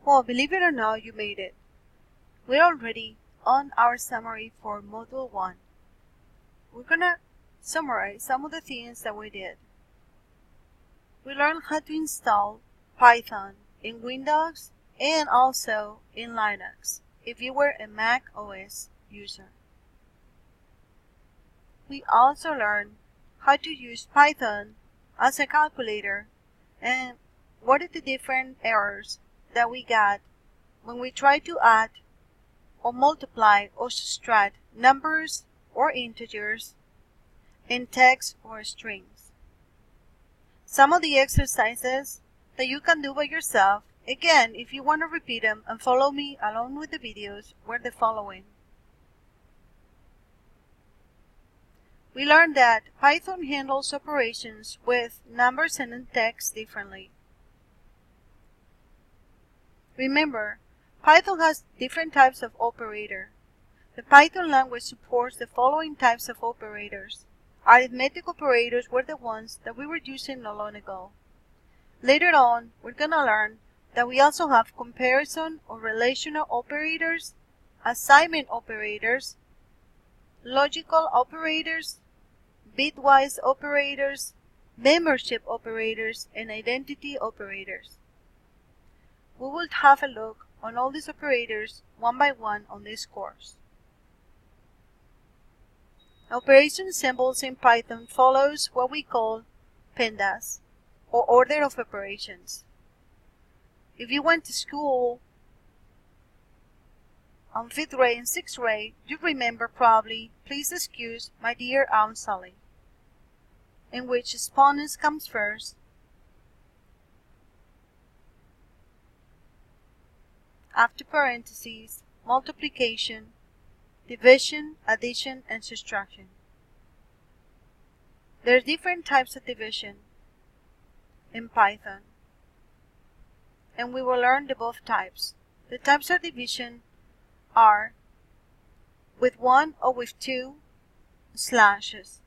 Well, believe it or not, you made it. We're already on our summary for Module 1. We're gonna summarize some of the things that we did. We learned how to install Python in Windows and also in Linux if you were a Mac OS user. We also learned how to use Python as a calculator and what are the different errors that we got when we try to add or multiply or subtract numbers or integers in text or strings. Some of the exercises that you can do by yourself, again, if you want to repeat them and follow me along with the videos, were the following. We learned that Python handles operations with numbers and in text differently. Remember, Python has different types of operator. The Python language supports the following types of operators. Arithmetic operators were the ones that we were using not long ago. Later on, we're going to learn that we also have comparison or relational operators, assignment operators, logical operators, bitwise operators, membership operators, and identity operators. We will have a look on all these operators one by one on this course. Operation symbols in Python follows what we call PEMDAS, or order of operations. If you went to school on 5th grade and 6th grade, you remember probably, please excuse my dear Aunt Sally, in which exponents comes first, after parentheses, multiplication, division, addition, and subtraction. There are different types of division in Python, and we will learn the both types. The types of division are with one or with two slashes.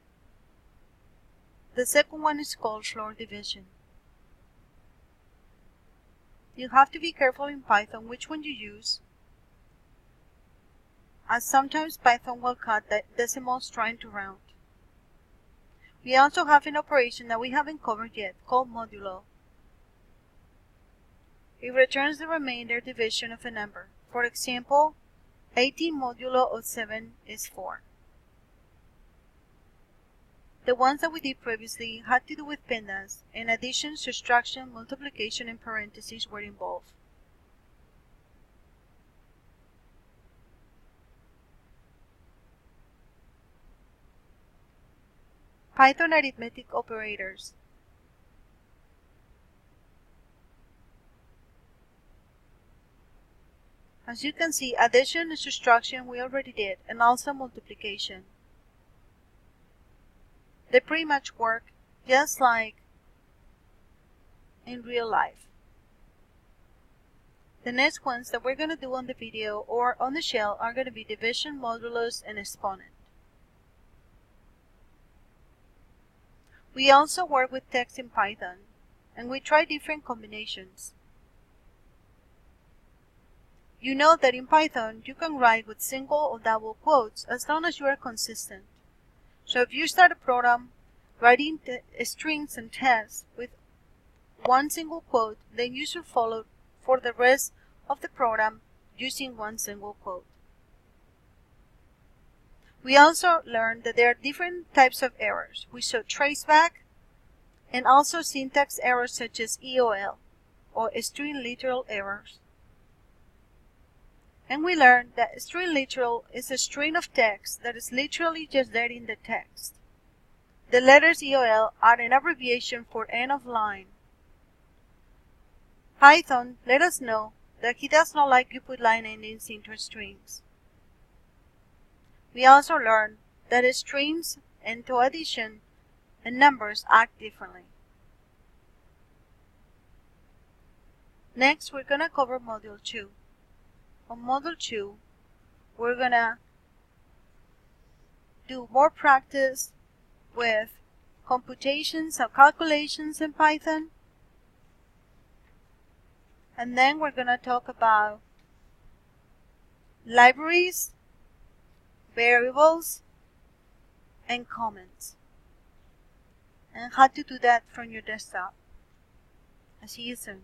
The second one is called floor division. You have to be careful in Python which one you use, as sometimes Python will cut the decimals trying to round. We also have an operation that we haven't covered yet called modulo. It returns the remainder division of a number. For example, 18 modulo of 7 is 4. The ones that we did previously had to do with PEMDAS, and addition, subtraction, multiplication, and parentheses were involved. Python arithmetic operators. As you can see, addition and subtraction we already did, and also multiplication. They pretty much work just like in real life. The next ones that we're going to do on the video or on the shell are going to be division, modulus, and exponent. We also work with text in Python, and we try different combinations. You know that in Python you can write with single or double quotes as long as you are consistent. So if you start a program writing strings and text with one single quote, then you should follow for the rest of the program using one single quote. We also learned that there are different types of errors. We saw traceback and also syntax errors such as EOL or string literal errors. And we learned that string literal is a string of text that is literally just there in the text. The letters EOL are an abbreviation for end of line. Python let us know that he does not like you put line endings into strings. We also learned that strings and to addition and numbers act differently. Next, we're going to cover Module 2. On Module 2, we're going to do more practice with computations or calculations in Python, And then we're going to talk about libraries, variables, and comments, and how to do that from your desktop. I'll see you soon.